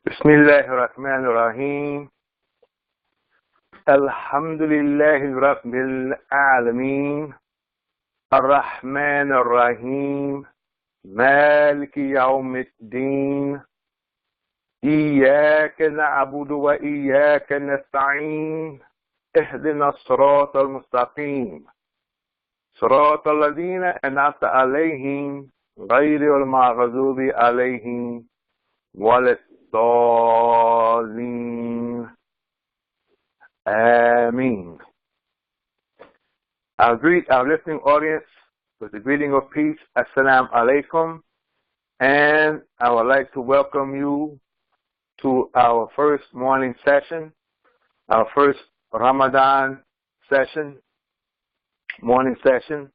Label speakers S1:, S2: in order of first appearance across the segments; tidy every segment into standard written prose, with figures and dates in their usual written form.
S1: Bismillahirrahmanirrahim. Alhamdulillahi Rabbil Alameen. Ar-Rahmanir-Rahim. Maliki Yawmiddin. Iyyaka na'budu wa iyyaka nasta'in. Ihdina as-sirata al-mustaqim. Sirata alladhina an'amta alayhim. Ghayri al-maghdubi alayhim. Wal-Dallin. Ameen. I'll greet our listening audience with the greeting of peace. Assalamu alaikum. And I would like to welcome you to our first morning session, our first Ramadan session, morning session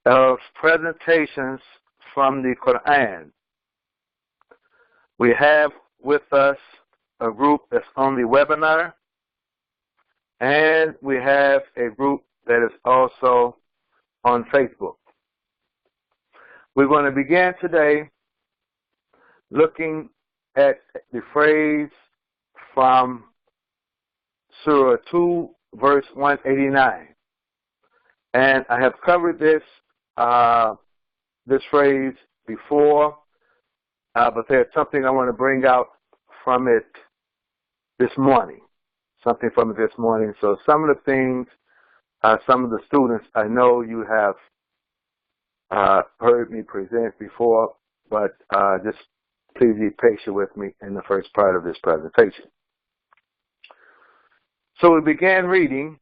S1: of presentations from the Qur'an. We have with us a group that's on the webinar, and we have a group that is also on Facebook. We're going to begin today looking at the phrase from Surah 2, verse 189. And I have covered this phrase before, but there's something I want to bring out from it this morning. So some of the things, some of the students, I know you have heard me present before, but just please be patient with me in the first part of this presentation. So we began reading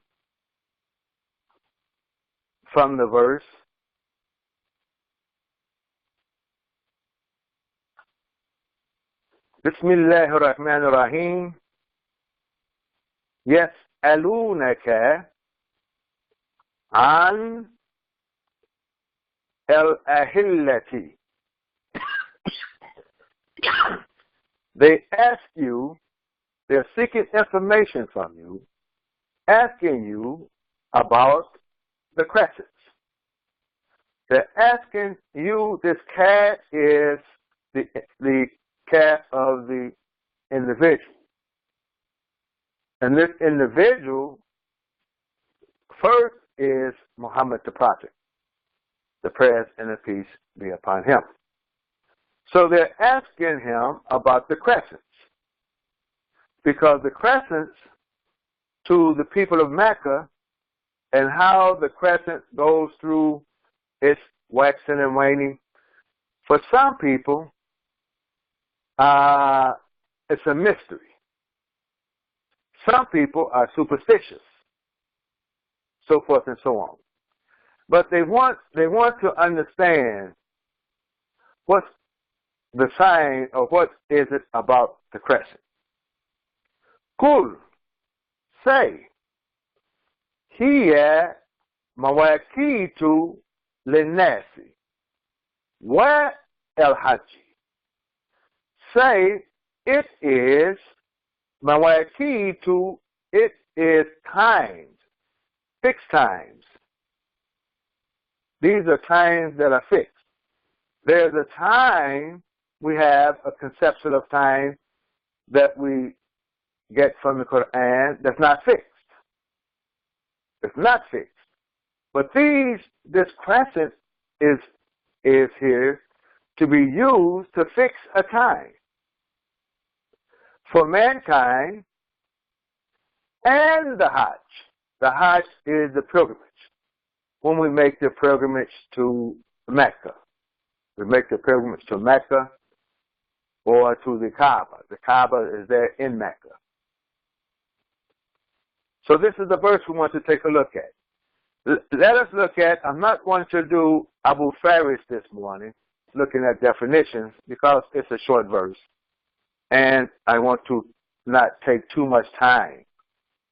S1: from the verse Bismillahirrahmanirrahim. Yas'alunaka an al-ahillati. They ask you, they're seeking information from you, asking you about the crescents. They're asking you, this cat is the cat of the individual. And this individual first is Muhammad the Prophet. The prayers and the peace be upon him. So they're asking him about the crescents, because the crescents to the people of Mecca and how the crescent goes through its waxing and waning, for some people, it's a mystery. Some people are superstitious, so forth and so on. But they want to understand what's the sign, or what is it about the crescent. Qul, say, hiya mawaqitu linnasi wa al-hajj. Say, it is mawaqitu, it is times, fixed times. These are times that are fixed. There's a time, we have a conception of time that we get from the Qur'an that's not fixed. It's not fixed. But this crescent is here to be used to fix a time for mankind and the Hajj. The Hajj is the pilgrimage. When we make the pilgrimage to Mecca, we make the pilgrimage to Mecca or to the Kaaba. The Kaaba is there in Mecca. So this is the verse we want to take a look at. Let us look at, I'm not going to do Abu Faris this morning, looking at definitions, because it's a short verse. And I want to not take too much time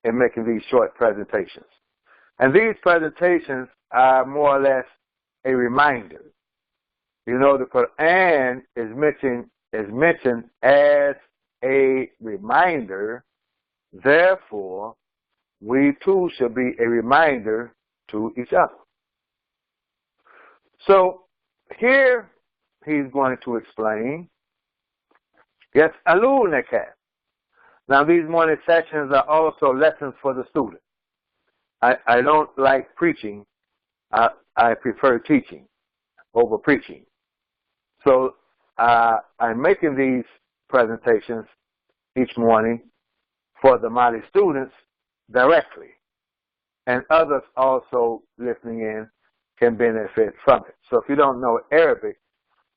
S1: in making these short presentations. And these presentations are more or less a reminder. You know, the Qur'an is mentioned as a reminder. Therefore, we too should be a reminder to each other. So here he's going to explain يسألونك. Now these morning sessions are also lessons for the student. I don't like preaching. I prefer teaching over preaching. So I'm making these presentations each morning for the Mali students directly. And others also listening in can benefit from it. So if you don't know Arabic,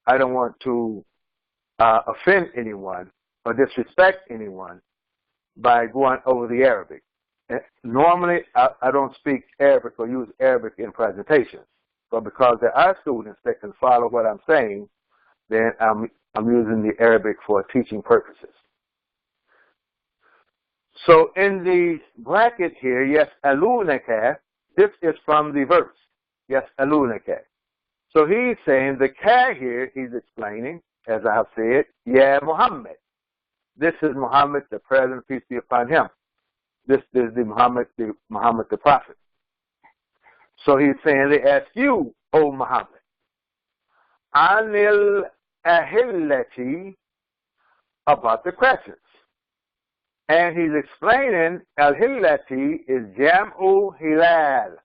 S1: I don't want to offend anyone or disrespect anyone by going over the Arabic. And normally, I don't speak Arabic or use Arabic in presentations, but because there are students that can follow what I'm saying, then I'm using the Arabic for teaching purposes. So in the bracket here, yas'alunaka, this is from the verse, yas'alunaka. So he's saying the ka here, he's explaining, as I have said, Ya Muhammad. This is Muhammad, the President, peace be upon him. This is the Muhammad the Prophet. So he's saying, they ask you, O Muhammad, Anil Ahillati, about the crescents. And he's explaining, Al-Hillati is Jam'u Hilal.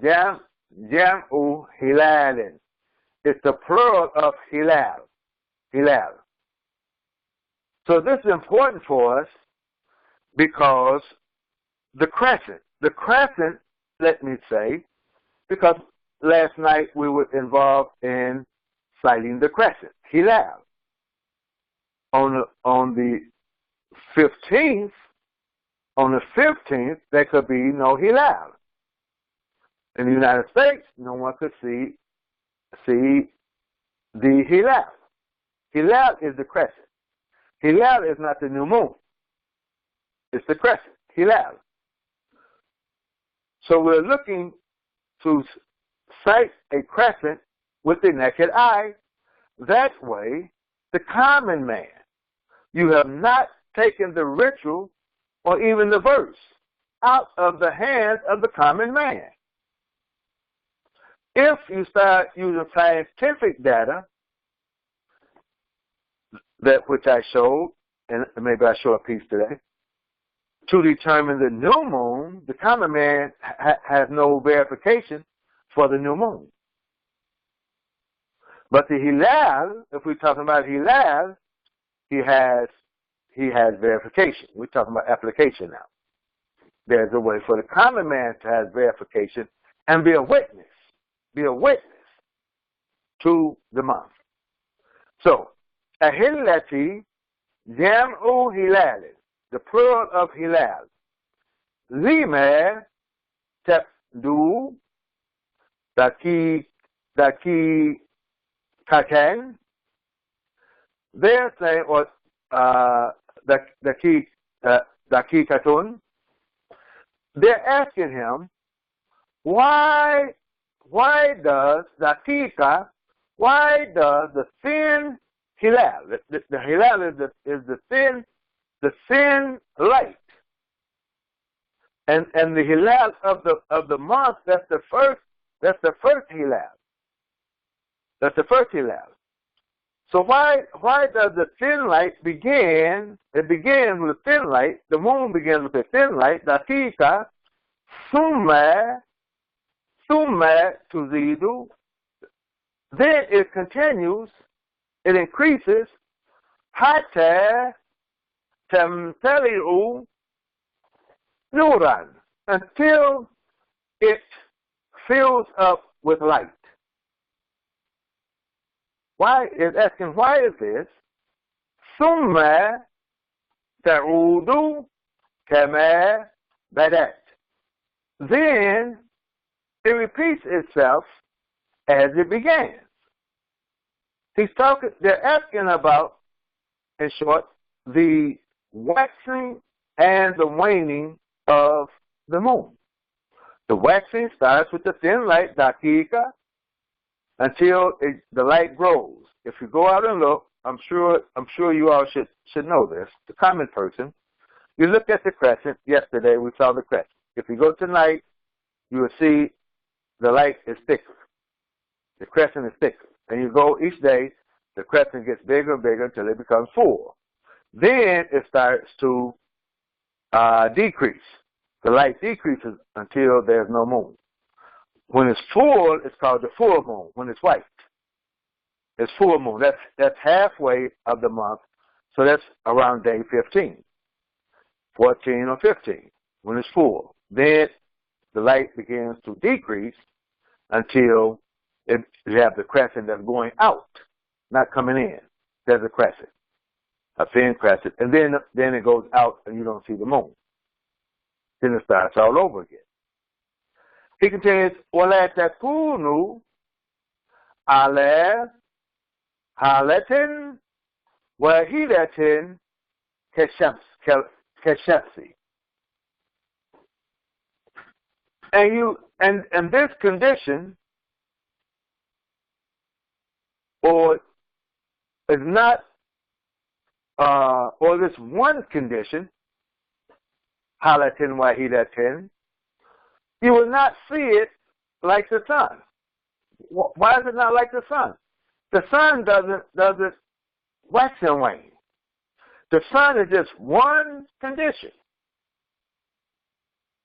S1: Jam'u Hilalin. It's the plural of Hilal. Hilal. So this is important for us because the crescent, let me say, because last night we were involved in sighting the crescent, Hilal. On the 15th, there could be no Hilal. In the United States, no one could see the Hilal. Hilal is the crescent. Hilal is not the new moon. It's the crescent, Hilal. So we're looking to sight a crescent with the naked eye. That way, the common man, you have not taken the ritual or even the verse out of the hands of the common man. If you start using scientific data, that which I showed, and maybe I show a piece today, to determine the new moon, the common man has no verification for the new moon. But the Hilal, if we're talking about Hilal, he has verification. We're talking about application now. There's a way for the common man to have verification and be a witness to the month. So, Ahillati Jam'u Hilal, the plural of Hilal. Lima Tabdu Daki Kakan. They're saying, or Daki Katun. They're asking him, why does the thin Hilal, the Hilal is the thin light, and the Hilal of the month, that's the first Hilal. That's the first Hilal. So why does the thin light begin? It begins with thin light. The moon begins with a thin light. Dakika, summa tuzidu. Then it continues. It increases. Hatta tamtali'u nuran, until it fills up with light. Why is asking, why is this? Summa ta'udu kama badat. Then it repeats itself as it began. They're asking about, in short, the waxing and the waning of the moon. The waxing starts with the thin light, dakika, until the light grows. If you go out and look, I'm sure you all should know this. The common person, you look at the crescent. Yesterday we saw the crescent. If you go tonight, you will see the light is thicker. The crescent is thicker. And you go each day, the crescent gets bigger and bigger until it becomes full. Then it starts to decrease. The light decreases until there's no moon. When it's full, it's called the full moon. When it's white, it's full moon. That's halfway of the month. So that's around day 15, 14 or 15, when it's full. Then the light begins to decrease until you have the crescent that's going out, not coming in. There's a crescent, a thin crescent, and then it goes out and you don't see the moon. Then it starts all over again. He continues, وَلَا تَكُونُوا عَلَى حَالَةٍ وَاحِدَةٍ كَالشَّمْسِ. And this condition, or is not, or this one condition, حَالَةٍ وَاحِدَةٍ, you will not see it like the sun. Why is it not like the sun? The sun doesn't wax and wane. The sun is just one condition.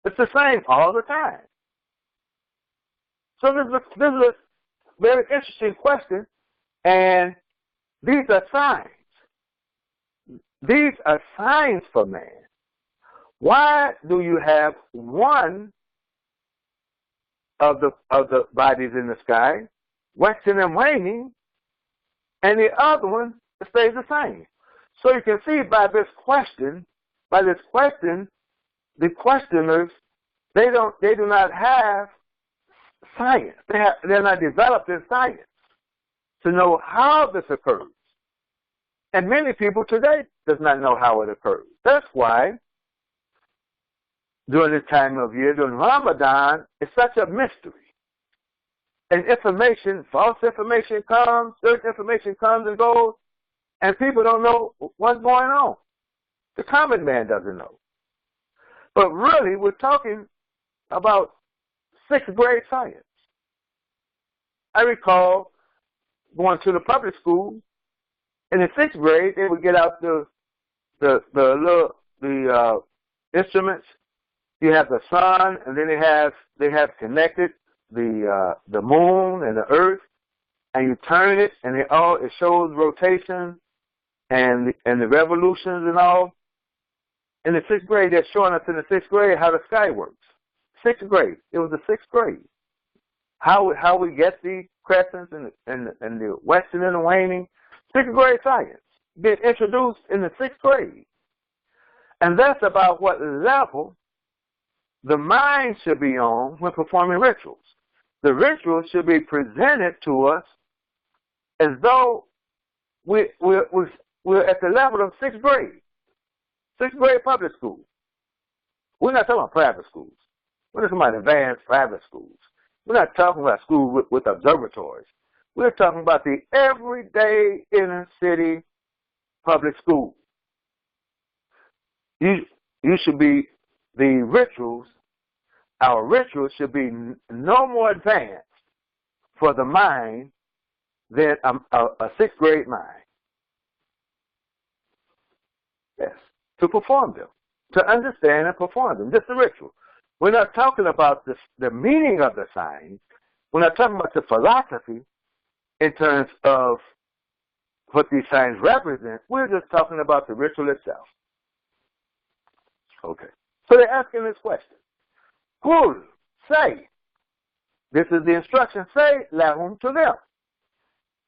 S1: It's the same all the time. So this is a very interesting question, and these are signs. These are signs for man. Why do you have one of the bodies in the sky waxing and waning, and the other one stays the same? So you can see by this question, the questioners, they do not have science. They're not developed in science to know how this occurs. And many people today does not know how it occurs. That's why during this time of year, during Ramadan, it's such a mystery. And false information comes, certain information comes and goes, and people don't know what's going on. The common man doesn't know. But really, we're talking about sixth grade science. I recall going to the public school. In the sixth grade, they would get out the instruments. You have the sun, and then they have connected the moon and the earth, and you turn it, and it shows rotation and the revolutions and all. In the sixth grade, they're showing us in the sixth grade how the sky works. Sixth grade, it was the sixth grade. How we get the crescents and the waxing and the waning. Sixth grade science being introduced in the sixth grade, and that's about what level the mind should be on when performing rituals. The rituals should be presented to us as though we're at the level of sixth grade public school. We're not talking about private schools. We're not talking about advanced private schools. We're not talking about schools with observatories. We're talking about the everyday inner city public school. You should be our rituals should be no more advanced for the mind than a sixth grade mind. Yes, to perform them, to understand and perform them. Just the ritual. We're not talking about the meaning of the signs. We're not talking about the philosophy in terms of what these signs represent. We're just talking about the ritual itself. Okay. So they're asking this question. Qul, say. This is the instruction. Say, lahum, to them.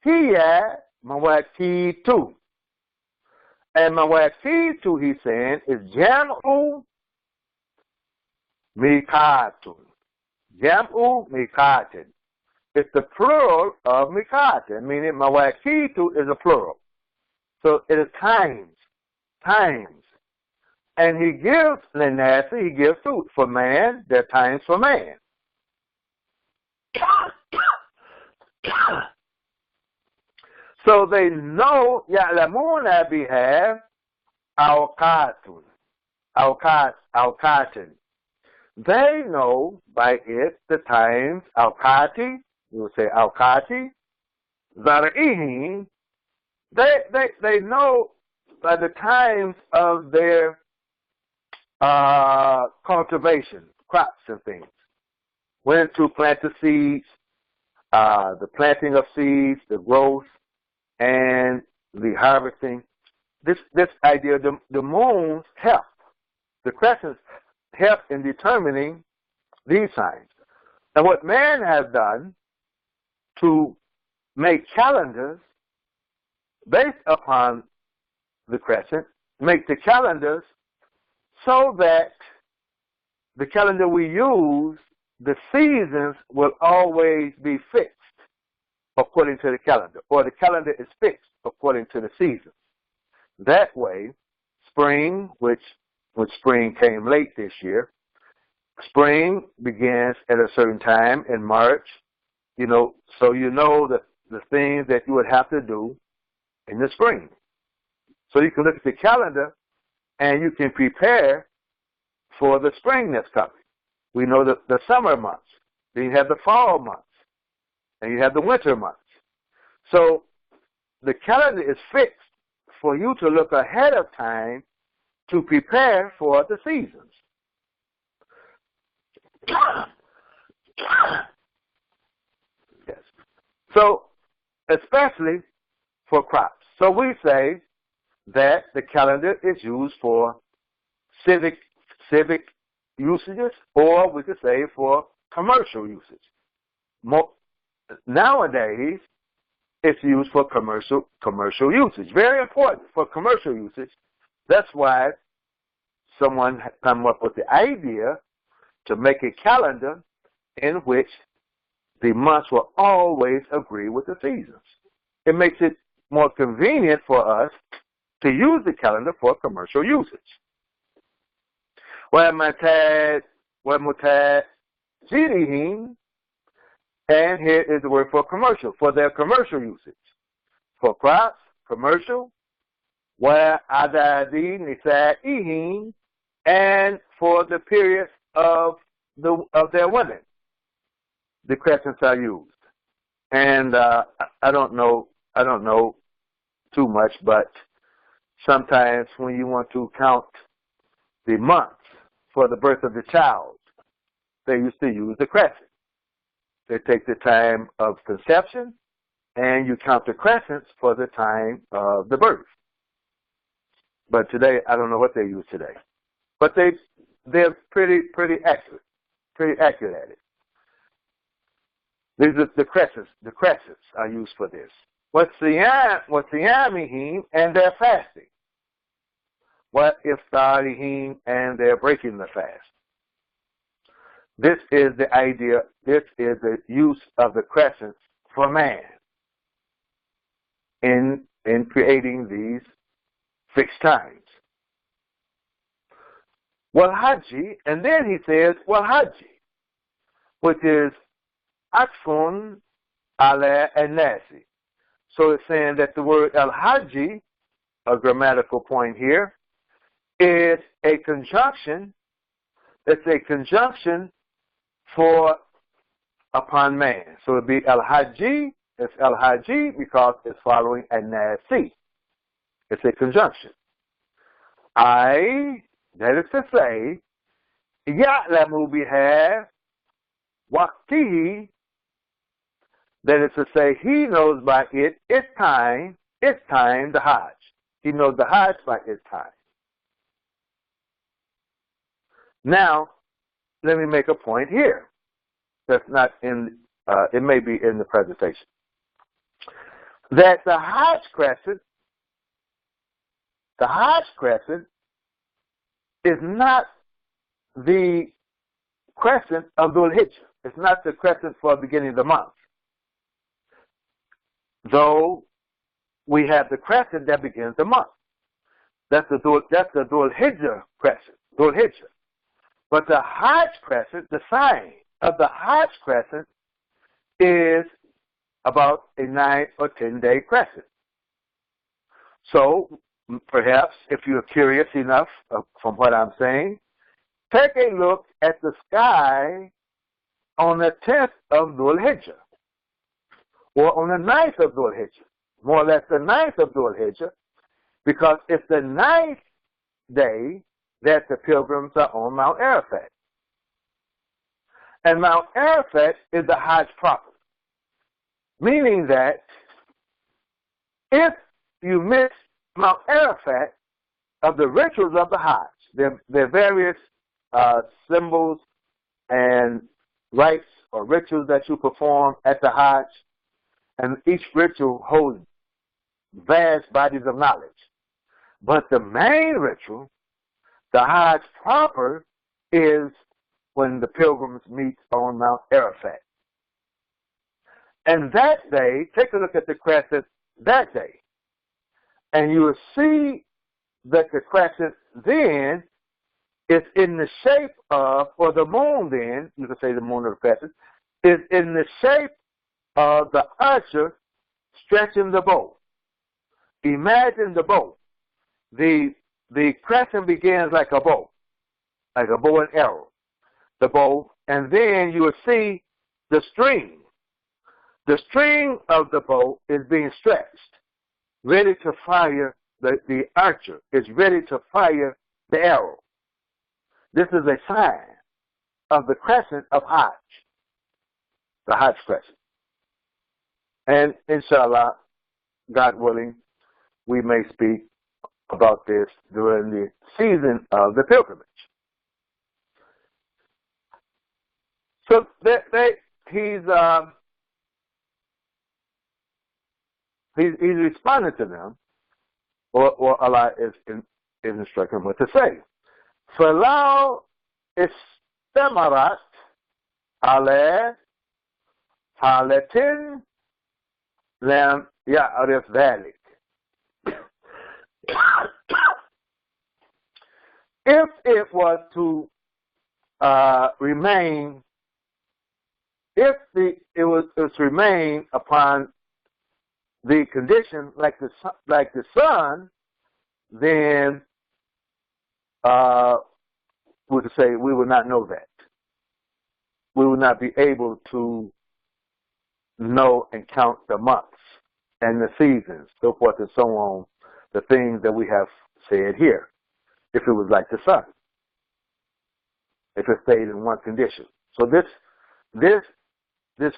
S1: Hiya mawaqitu. And mawaqitu, he's saying, is jam'u mikatun. Jam'u mikatin. It's the plural of mikatin, meaning mawaqitu is a plural. So it is times. And he gives linasa, he gives food. For man, there are times for man. So they know, ya'lamuna biha awqatun. Awqatin. They know by it the times, awqati, you would say awqati, zar'ihi. They know by the times of their cultivation, crops and things. When to plant the seeds, the planting of seeds, the growth, and the harvesting. This idea, the moons help, the crescents help in determining these signs. And what man has done to make calendars based upon the crescent, make the calendars so that the calendar we use, the seasons will always be fixed according to the calendar, or the calendar is fixed according to the seasons. That way, spring, when spring came late this year, spring begins at a certain time in March, so you know the things that you would have to do in the spring. So you can look at the calendar and you can prepare for the spring that's coming. We know the summer months, then you have the fall months, and you have the winter months. So the calendar is fixed for you to look ahead of time to prepare for the seasons. Yes. So, especially for crops. So we say that the calendar is used for civic usages, or we could say for commercial usage. Nowadays, it's used for commercial usage. Very important for commercial usage. That's why someone come up with the idea to make a calendar in which the months will always agree with the seasons. It makes it more convenient for us to use the calendar for commercial usage. وَمُتَاجِرِهِمْ, and here is the word for commercial, for their commercial usage. For crops, commercial, وَعَدَدِ نِسَائِهِمْ, and for the periods of their women. The crescents are used. And I don't know too much, but sometimes when you want to count the months for the birth of the child, they used to use the crescent. They take the time of conception, and you count the crescents for the time of the birth. But today, I don't know what they use today. But they're pretty accurate at it. These are the crescents. The crescents are used for this. What's Siyamihim, and they're fasting. What Iftarihim, and they're breaking the fast. This is the idea. This is the use of the crescents for man in creating these fixed times. Wal Hajji, and then he says Wal Hajji, which is Akfun ala an-Nasi. So it's saying that the word al-Hajji, a grammatical point here, is a conjunction. It's a conjunction for upon man. So it'd be al-Hajji. It's al-Hajji because it's following an-Nasi. It's a conjunction. That is to say, ya'lamu biha waqtihi. That is to say, he knows by its time, the Hajj. He knows the Hajj by its time. Now, let me make a point here. That's not in, it may be in the presentation. That the Hajj crescent is not the crescent of Dhul Hijjah. It's not the crescent for the beginning of the month. Though we have the crescent that begins the month. That's the Dhul Hijjah crescent, Dhul Hijjah. But the Hajj crescent, the sign of the Hajj crescent is about a 9 or 10 day crescent. So perhaps if you're curious enough from what I'm saying, take a look at the sky on the 10th of Dhul Hijjah, or on the 9th of Dhul Hijjah, more or less the 9th of Dhul Hijjah, because it's the 9th day that the pilgrims are on Mount Arafat. And Mount Arafat is the Hajj proper, meaning that if you miss Mount Arafat of the rituals of the Hajj, there are various symbols and rites or rituals that you perform at the Hajj, and each ritual holds vast bodies of knowledge. But the main ritual, the Hajj proper, is when the pilgrims meet on Mount Arafat. And that day, take a look at the crescent that day, and you will see that the crescent then is in the shape of, or the moon then, you can say the moon of the crescent, is in the shape of the archer stretching the bow. Imagine the bow. The crescent begins like a bow and arrow, the bow, and then you will see the string. The string of the bow is being stretched, ready to fire. The archer is ready to fire the arrow. This is a sign of the crescent of Hajj, the Hajj crescent. And inshallah, God willing, we may speak about this during the season of the pilgrimage. So he's responding to them, or Allah is instructing him what to say. فَلَوْ اسْتَمَرَتْ عَلَى حَالَةٍ لَمْ يَعْرِفْ ذَلِكَ. If it was to remain, if it was to remain upon the condition like the sun, then we could say we would not know that. We would not be able to know and count the months and the seasons, so forth and so on, the things that we have said here, if it was like the sun, if it stayed in one condition. So this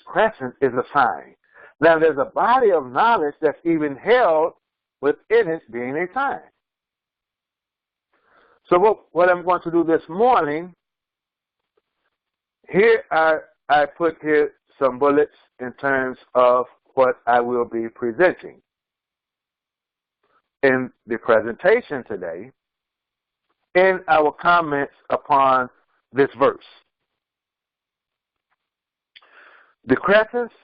S1: crescent is a sign. Now there's a body of knowledge that's even held within it being a sign. So what I'm going to do this morning, here I put here some bullets in terms of what I will be presenting in the presentation today, in our comments upon this verse. The crescents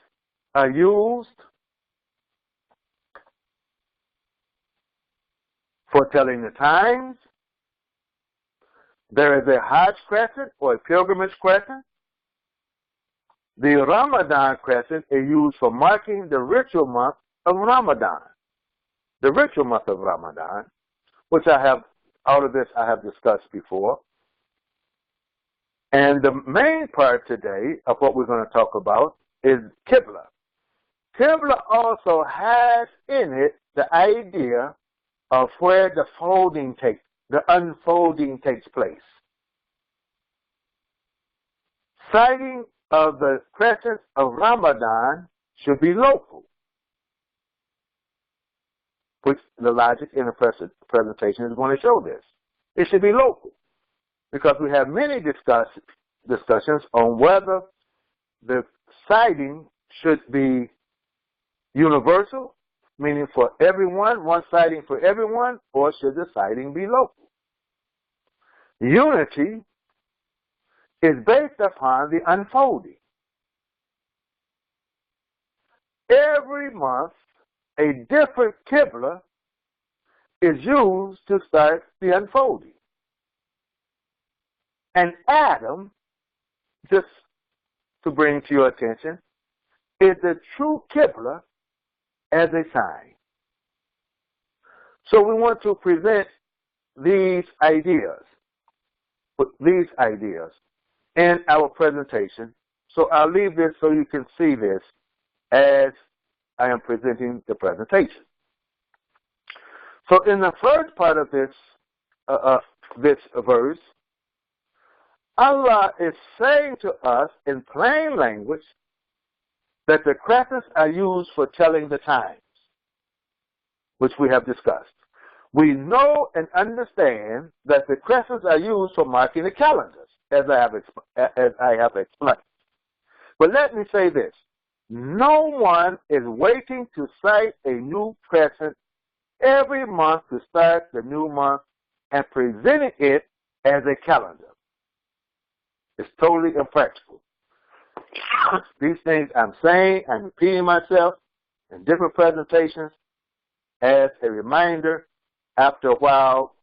S1: are used for telling the times. There is a Hajj crescent or a pilgrimage crescent. The Ramadan crescent is used for marking the ritual month of Ramadan. The ritual month of Ramadan, which all of this I have discussed before. And the main part today of what we're going to talk about is Qibla. Qibla also has in it the idea of where the unfolding takes place. Sighting of the crescent of Ramadan should be local, which the logic in the presentation is going to show this. It should be local, because we have many discussions on whether the sighting should be universal, meaning for everyone, one sighting for everyone, or should the sighting be local? Unity is based upon the unfolding. Every month, a different Qibla is used to start the unfolding. And Adam, just to bring to your attention, is the true Qibla as a sign. So we want to present these ideas in our presentation. So I'll leave this so you can see this as I am presenting the presentation. So in the first part of this verse, Allah is saying to us in plain language that the crescents are used for telling the times, which we have discussed. We know and understand that the crescents are used for marking the calendars, as I have explained. But let me say this. No one is waiting to sight a new crescent every month to start the new month and presenting it as a calendar. It's totally impractical. These things I'm saying, I'm repeating myself in different presentations as a reminder. After a while,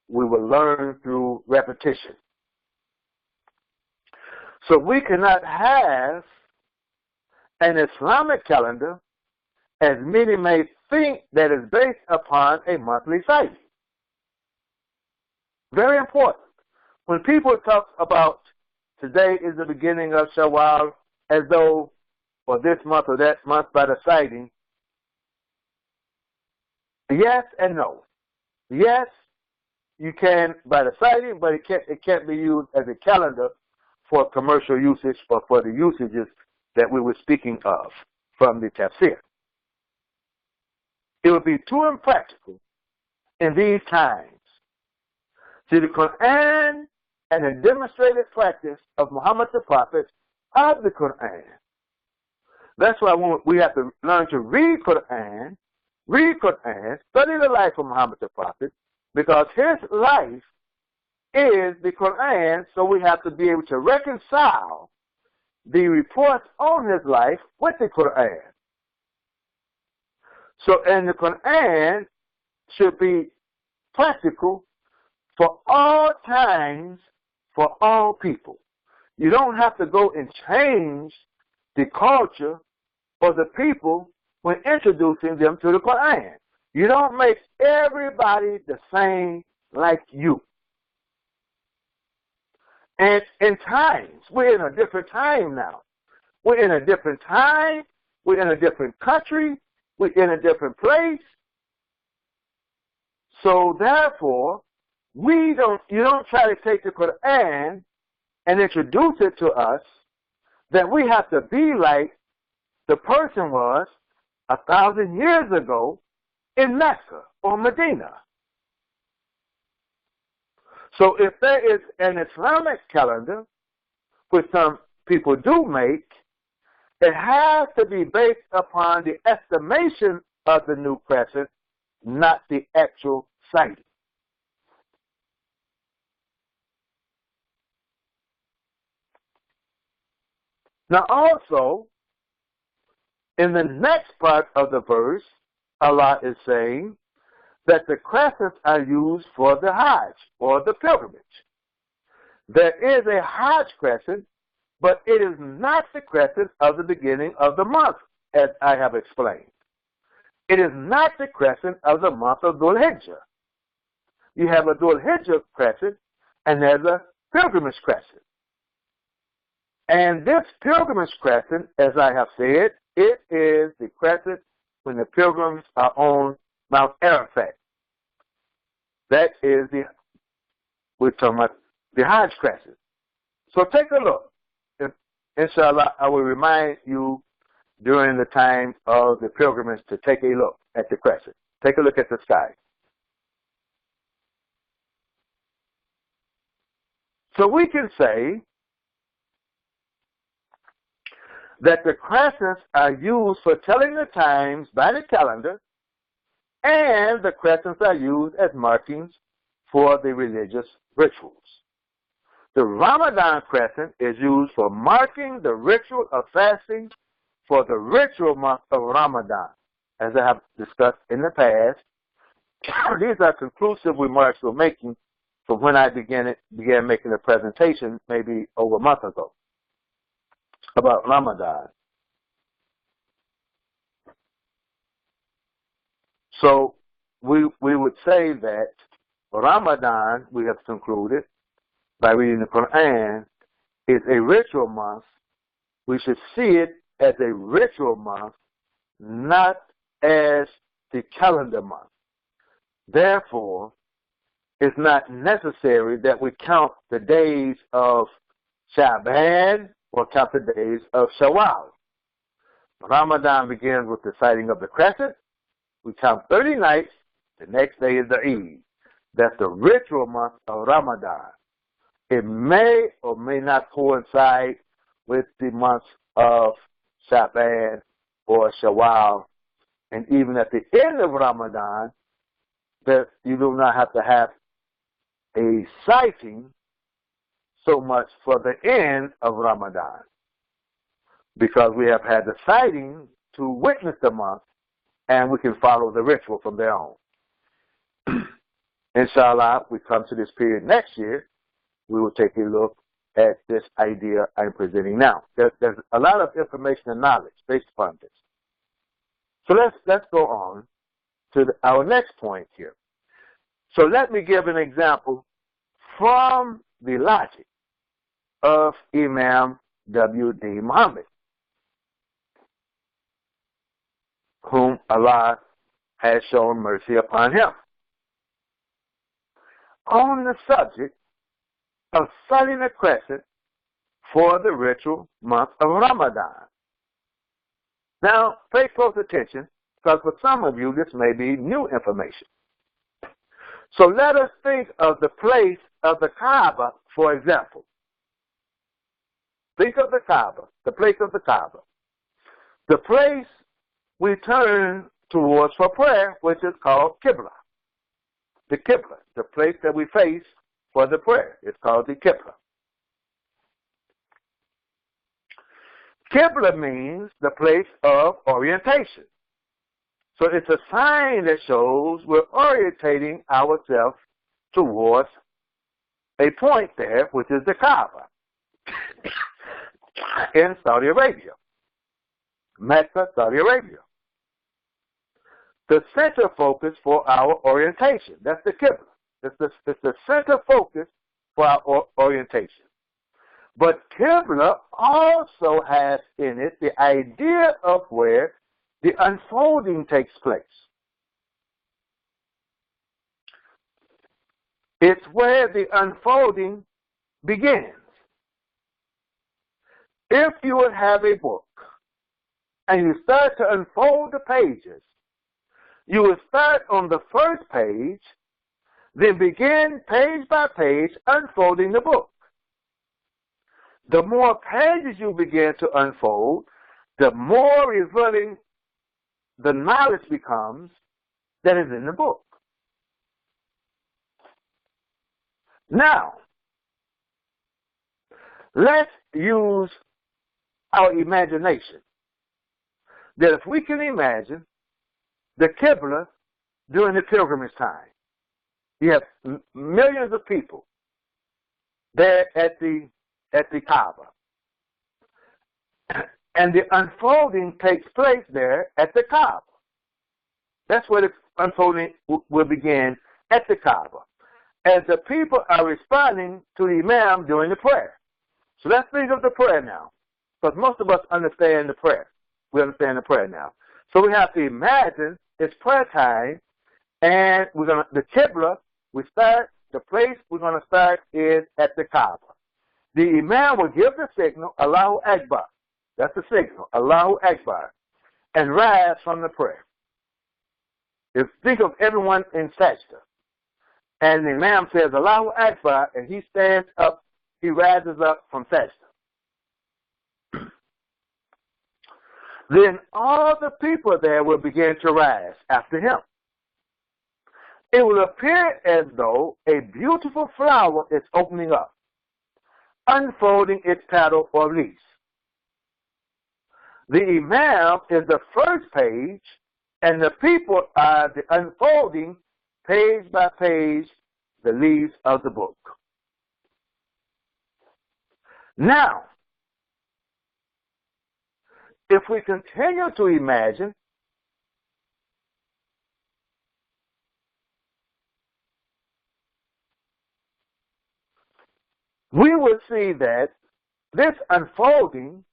S1: we will learn through repetition. So we cannot have an Islamic calendar, as many may think, that is based upon a monthly cycle. Very important. When people talk about today is the beginning of Shawwal, as though for this month or that month by the sighting, yes and no. Yes, you can by the sighting, but it can't be used as a calendar for commercial usage or for the usages that we were speaking of from the tafsir. It would be too impractical in these times. See, the Qur'an and the demonstrated practice of Muhammad the Prophet of the Qur'an. That's why we have to learn to read Qur'an, study the life of Muhammad the Prophet, because his life is the Qur'an, so we have to be able to reconcile the reports on his life with the Qur'an. So, and the Qur'an should be practical for all times, for all people. You don't have to go and change the culture or the people when introducing them to the Qur'an. You don't make everybody the same like you. And in times, we're in a different time now. We're in a different time. We're in a different country. We're in a different place. So therefore, you don't try to take the Qur'an and introduce it to us that we have to be like the person was 1,000 years ago in Mecca or Medina. So if there is an Islamic calendar, which some people do make, it has to be based upon the estimation of the new crescent, not the actual sighting. Now also, in the next part of the verse, Allah is saying that the crescents are used for the Hajj, or the pilgrimage. There is a Hajj crescent, but it is not the crescent of the beginning of the month, as I have explained. It is not the crescent of the month of Dhul Hijjah. You have a Dhul Hijjah crescent, and there's a pilgrimage crescent. And this pilgrimage crescent, as I have said, it is the crescent when the pilgrims are on Mount Arafat. That is we're talking about the Hajj crescent. So take a look. Inshallah, I will remind you during the time of the pilgrimage to take a look at the crescent. Take a look at the sky. So we can say that the crescents are used for telling the times by the calendar, and the crescents are used as markings for the religious rituals. The Ramadan crescent is used for marking the ritual of fasting for the ritual month of Ramadan, as I have discussed in the past. These are conclusive remarks we're making from when I began making the presentation maybe over a month ago about Ramadan. So we would say that Ramadan, we have concluded by reading the Qur'an, is a ritual month. We should see it as a ritual month, not as the calendar month. Therefore, it's not necessary that we count the days of Shaban or count the days of Shawwal. Ramadan begins with the sighting of the crescent. We count 30 nights. The next day is the Eid. That's the ritual month of Ramadan. It may or may not coincide with the months of Shaban or Shawwal. And even at the end of Ramadan, that you do not have to have a sighting so much for the end of Ramadan, because we have had the sighting to witness the month, and we can follow the ritual from there on. Inshallah, we come to this period next year, we will take a look at this idea I'm presenting now. There's a lot of information and knowledge based upon this. So let's go on to our next point here. So let me give an example from the logic of Imam W.D. Muhammad, whom Allah has shown mercy upon him, on the subject of sighting a crescent for the ritual month of Ramadan. Now, pay close attention, because for some of you, this may be new information. So let us think of the place of the Kaaba, for example. Think of the Kaaba, the place of the Kaaba. The place we turn towards for prayer, which is called Qibla. The Qibla, the place that we face for the prayer, is called the Qibla. Qibla means the place of orientation. So it's a sign that shows we're orientating ourselves towards a point there, which is the Kaaba in Saudi Arabia, Mecca, Saudi Arabia. The center focus for our orientation. That's the Qibla. It's the center focus for our orientation. But Qibla also has in it the idea of where the unfolding takes place. It's where the unfolding begins. If you would have a book and you start to unfold the pages, you would start on the first page, then begin page by page unfolding the book. The more pages you begin to unfold, the more revealing the knowledge becomes that is in the book. Now, let's use our imagination. That if we can imagine the Qibla during the pilgrimage time, you have millions of people there at the Kaaba. And the unfolding takes place there at the Kaaba. That's where the unfolding will begin, at the Kaaba, as the people are responding to the Imam during the prayer. So let's think of the prayer now, because most of us understand the prayer. We understand the prayer now. So we have to imagine it's prayer time, and the Qibla, the place we're going to start is at the Kaaba. The Imam will give the signal, Allahu Akbar. That's the signal, Allahu Akbar, and rise from the prayer. Think of everyone in sajda. And the Imam says, Allahu Akbar, and he stands up, he rises up from sajda. Then all the people there will begin to rise after him. It will appear as though a beautiful flower is opening up, unfolding its petal or leaves. The Imam is the first page, and the people are the unfolding, page by page, the leaves of the book. Now, if we continue to imagine, we will see that this unfolding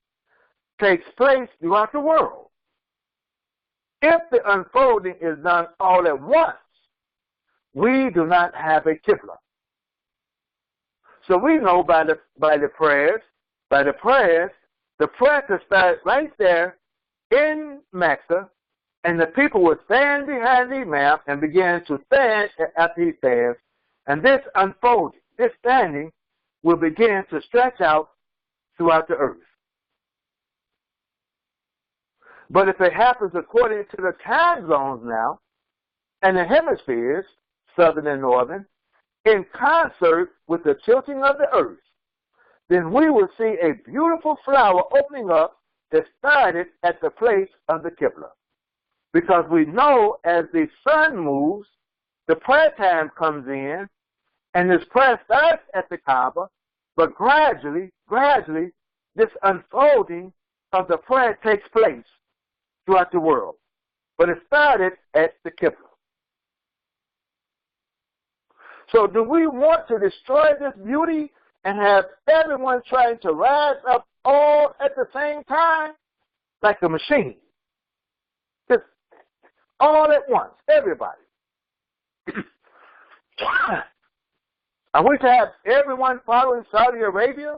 S1: takes place throughout the world. If the unfolding is done all at once, we do not have a Qibla. So we know by the prayers, the prayer could start right there in Mecca, and the people would stand behind the Imam and begin to stand after he stands, and this unfolding, this standing, will begin to stretch out throughout the earth. But if it happens according to the time zones now, and the hemispheres, southern and northern, in concert with the tilting of the earth, then we will see a beautiful flower opening up that started at the place of the Qibla. Because we know as the sun moves, the prayer time comes in, and this prayer starts at the Kaaba, but gradually, this unfolding of the prayer takes place throughout the world. But it started at the Qibla. So do we want to destroy this beauty and have everyone trying to rise up all at the same time like a machine? Just all at once, everybody. Are we to have everyone following Saudi Arabia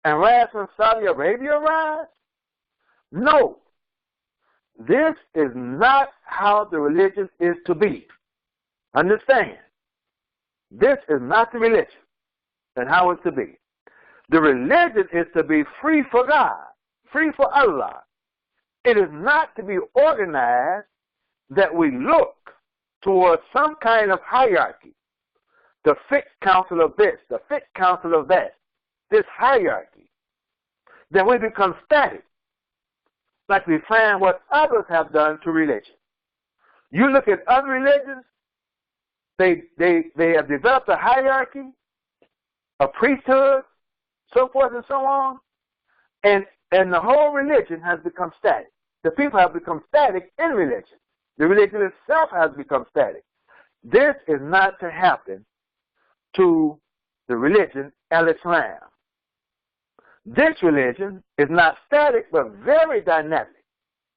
S1: and rise when Saudi Arabia rise? No. This is not how the religion is to be. Understand. This is not the religion and how it's to be. The religion is to be free for God, free for Allah. It is not to be organized that we look towards some kind of hierarchy. The fixed council of this, the fixed council of that, this hierarchy. Then we become static, like we find what others have done to religion. You look at other religions, they have developed a hierarchy, a priesthood, so forth and so on, and the whole religion has become static. The people have become static in religion. The religion itself has become static. This is not to happen to the religion Al-Islam. This religion is not static, but very dynamic,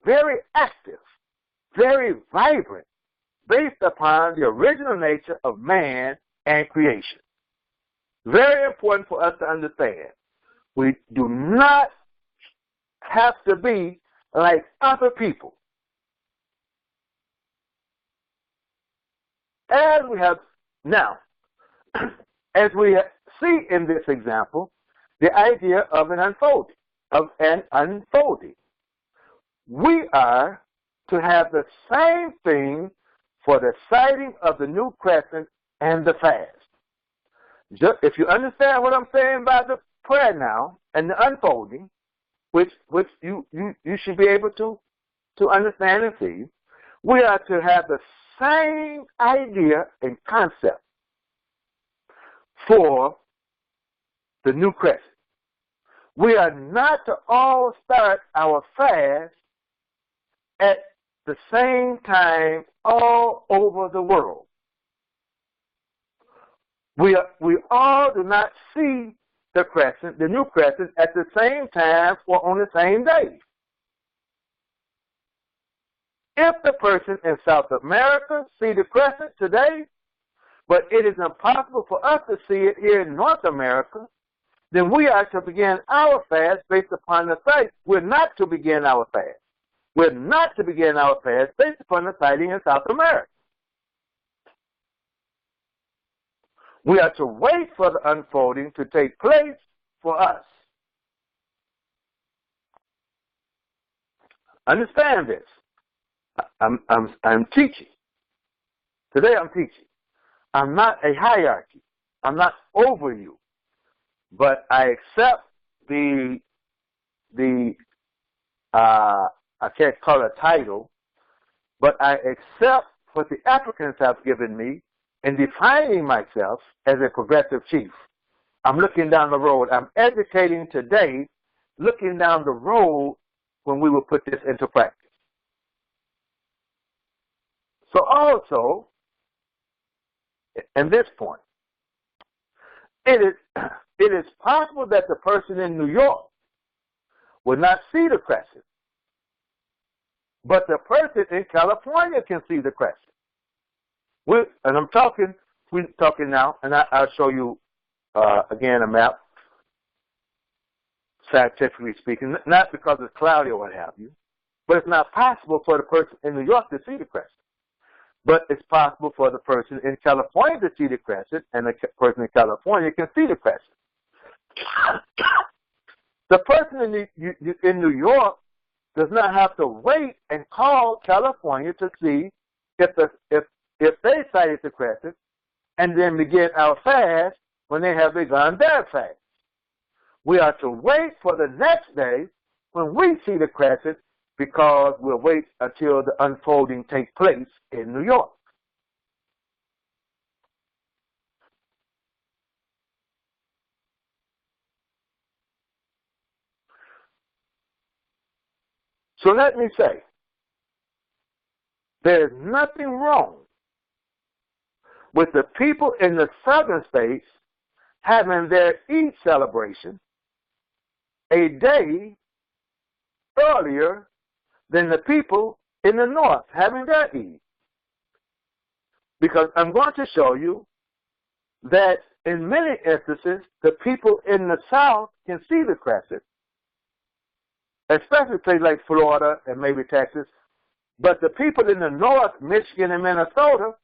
S1: very active, very vibrant, based upon the original nature of man and creation. Very important for us to understand. We do not have to be like other people. As we have now, as we see in this example, the idea of an unfolding. We are to have the same thing for the sighting of the new crescent and the fast. Just, if you understand what I'm saying about the prayer now and the unfolding, which you should be able to understand and see, we are to have the same idea and concept for the new crescent. We are not to all start our fast at the same time all over the world. We all do not see the crescent, the new crescent, at the same time or on the same day. If the person in South America see the crescent today, but it is impossible for us to see it here in North America, then we are to begin our fast based upon the sight. We're not to begin our fast. We're not to begin our fast based upon the sighting in South America. We are to wait for the unfolding to take place for us. Understand this. I'm teaching. Today I'm teaching. I'm not a hierarchy. I'm not over you. But I accept I can't call it a title, but I accept what the Africans have given me in defining myself as a progressive chief. I'm looking down the road. I'm educating today, looking down the road when we will put this into practice. So also, in this point, it is possible that the person in New York will not see the crescent, but the person in California can see the crescent. we're talking now, and I'll show you again a map, scientifically speaking, not because it's cloudy or what have you, but it's not possible for the person in New York to see the crescent. But it's possible for the person in California to see the crescent, and the person in California can see the crescent. The person in New York does not have to wait and call California to see if they sighted the crescent, and then begin our fast when they have begun their fast. We are to wait for the next day when we see the crescent, because we'll wait until the unfolding takes place in New York. So let me say, there's nothing wrong with the people in the southern states having their Eid celebration a day earlier than the people in the north having their Eid. Because I'm going to show you that in many instances, the people in the south can see the crescent, especially places like Florida and maybe Texas. But the people in the north, Michigan and Minnesota,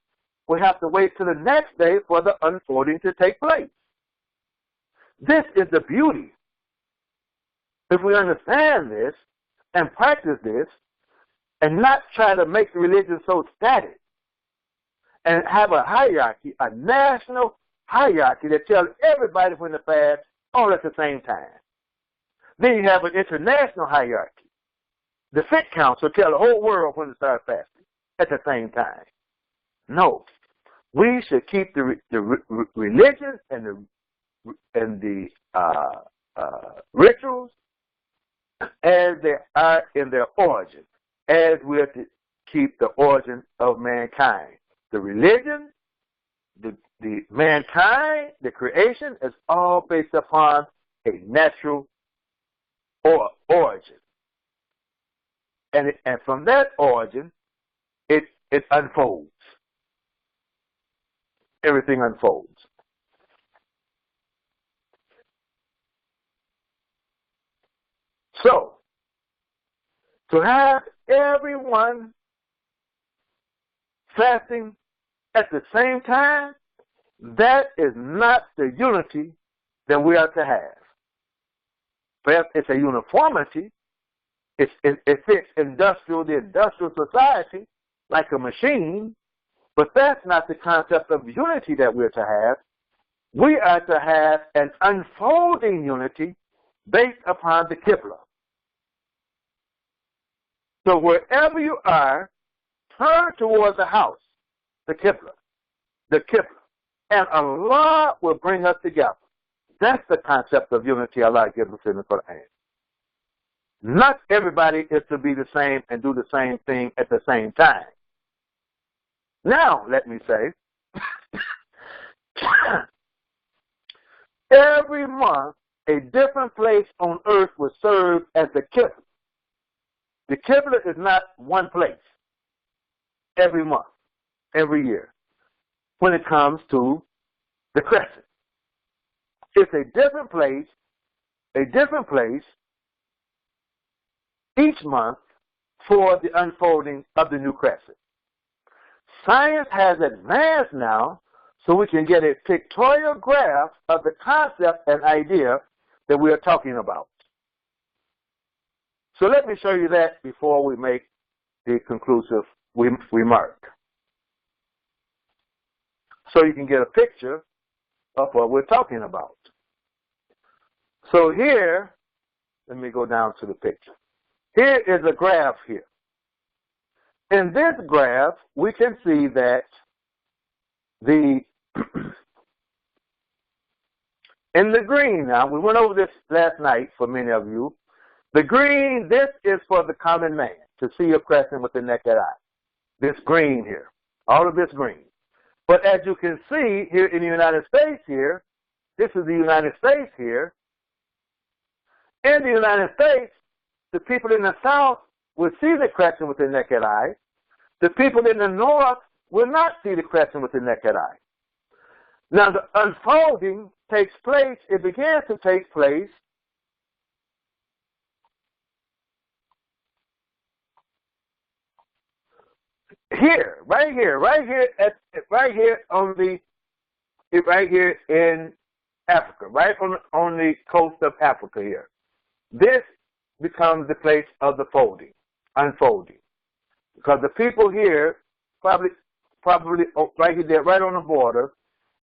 S1: will have to wait till the next day for the unfolding to take place. This is the beauty. If we understand this and practice this, and not try to make the religion so static, and have a hierarchy, a national hierarchy that tells everybody when to fast all at the same time. Then you have an international hierarchy. The Fit Council tells the whole world when to start fasting at the same time. No, we should keep the religion and the rituals as they are in their origin, as we are to keep the origin of mankind. The religion, the mankind, the creation is all based upon a natural origin. And from that origin, it unfolds. Everything unfolds. So, to have everyone fasting at the same time, that is not the unity that we are to have. Perhaps it's a uniformity. It fits the industrial society like a machine, but that's not the concept of unity that we're to have. We are to have an unfolding unity based upon the Qibla. So wherever you are, turn towards the house, the Qibla, and Allah will bring us together. That's the concept of unity Allah gives us in the Qur'an. Not everybody is to be the same and do the same thing at the same time. Now, let me say, every month, a different place on earth was served as the Qibla. The Qibla is not one place every month, every year, when it comes to the Crescent. It's a different place each month for the unfolding of the new Crescent. Science has advanced now, so we can get a pictorial graph of the concept and idea that we are talking about. So let me show you that before we make the conclusive remark, so you can get a picture of what we're talking about. So here, let me go down to the picture. Here is a graph here. In this graph, we can see that in the green now, we went over this last night for many of you. The green, this is for the common man to see a crescent with the naked eye. This green here, all of this green. But as you can see here in the United States here, this is the United States here. In the United States, the people in the South will see the crescent with the naked eye. The people in the North will not see the crescent with the naked eye. Now the unfolding takes place, it begins to take place here, right here in Africa, right on the coast of Africa here. This becomes the place of the unfolding. Because the people here, probably right here, right on the border,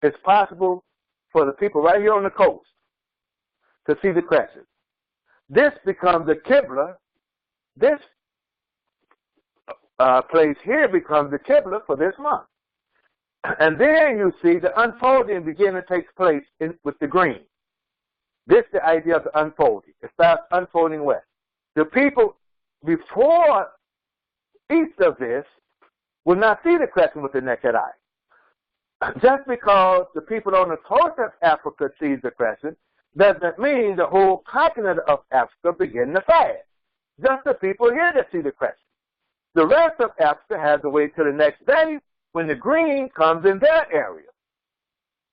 S1: it's possible for the people right here on the coast to see the crescent. This becomes the Qibla. This place here becomes the Qibla for this month. And then you see the unfolding begin to take place with the green. This is the idea of the unfolding. It starts unfolding west. The people before east of this will not see the crescent with the naked eye. Just because the people on the coast of Africa sees the crescent doesn't mean the whole continent of Africa begin to fast. Just the people here that see the crescent. The rest of Africa has to wait till the next day when the green comes in their area.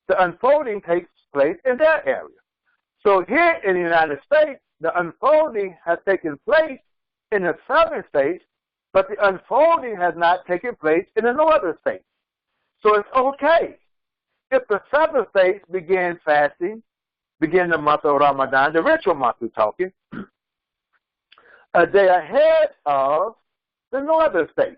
S1: The unfolding takes place in their area. So here in the United States, the unfolding has taken place in the southern states, but the unfolding has not taken place in the northern states. So it's okay. If the southern states begin fasting, begin the month of Ramadan, the ritual month we're talking, a day ahead of the northern states.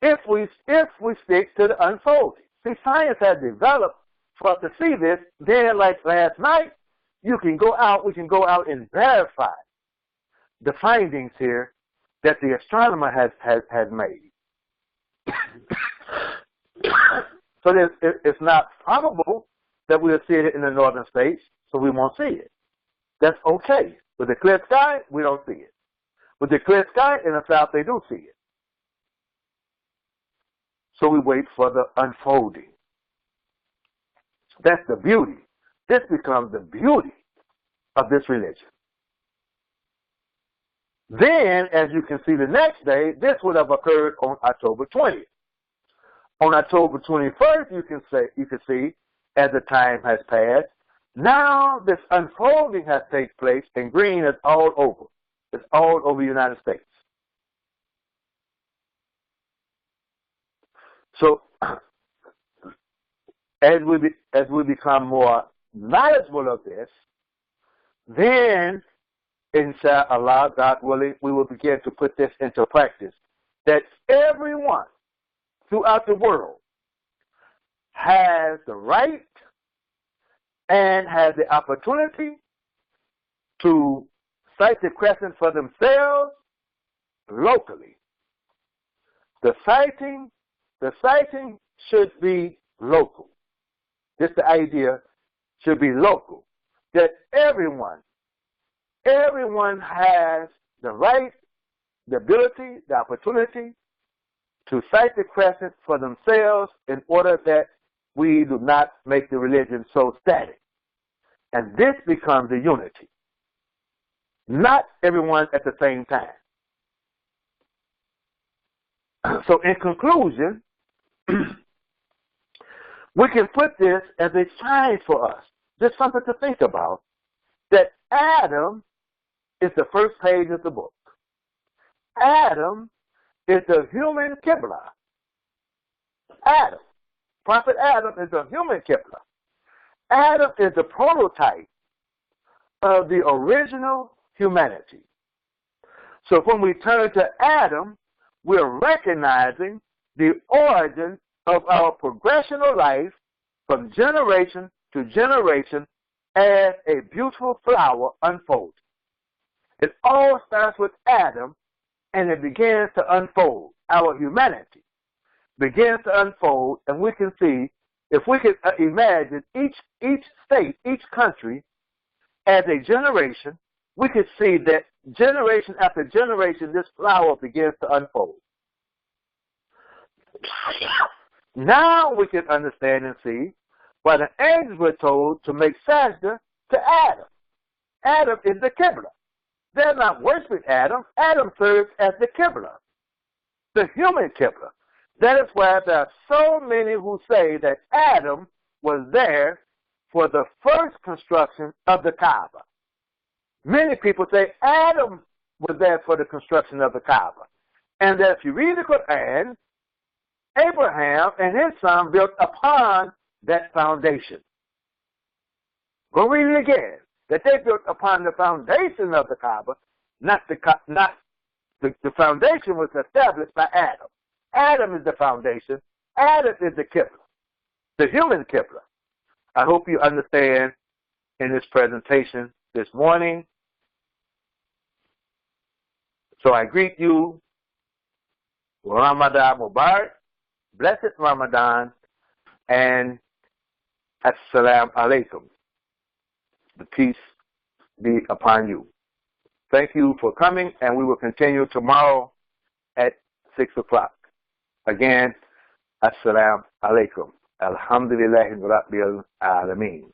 S1: If we stick to the unfolding. See, science has developed for us to see this. Then, like last night, we can go out and verify the findings here that the astronomer has made. So it's not probable that we'll see it in the northern states, so we won't see it. That's okay. With the clear sky, we don't see it. With the clear sky in the south, they do see it. So we wait for the unfolding. That's the beauty. This becomes the beauty of this religion. Then, as you can see the next day, this would have occurred on October 20th. On October 21st, you can see, as the time has passed, now this unfolding has taken place, and green is all over. It's all over the United States. So, as we become more knowledgeable of this, then, inshallah, God willing, we will begin to put this into practice. That everyone throughout the world has the right and has the opportunity to sight the crescent for themselves locally. The sighting should be local. This the idea should be local. That everyone has the right, the ability, the opportunity to sight the crescent for themselves in order that we do not make the religion so static. And this becomes a unity. Not everyone at the same time. So in conclusion, we can put this as a sign for us, just something to think about, that Adam is the first page of the book. Adam is the human Qibla. Adam, Prophet Adam is the human Qibla. Adam is the prototype of the original humanity. So when we turn to Adam, we're recognizing the origin of our progression of life from generation to generation as a beautiful flower unfolds. It all starts with Adam, and it begins to unfold. Our humanity begins to unfold, and we can see, if we could imagine each state, each country as a generation, we could see that generation after generation, this flower begins to unfold. Now we can understand and see why the angels were told to make sajda to Adam. Adam is the Qibla. They're not worshiping Adam. Adam serves as the Qibla, the human Qibla. That is why there are so many who say that Adam was there for the first construction of the Kaaba. Many people say Adam was there for the construction of the Kaaba. And that if you read the Qur'an, Abraham and his son built upon that foundation. Go read it again. That they built upon the foundation of the Kaaba, the foundation was established by Adam. Adam is the foundation. Adam is the Qibla, the human Qibla. I hope you understand in this presentation this morning. So I greet you, Ramadan Mubarak, blessed Ramadan, and Assalamu alaikum. The peace be upon you. Thank you for coming, and we will continue tomorrow at 6 o'clock. Again, Assalamu alaikum. Alhamdulillahi Rabbil Alameen.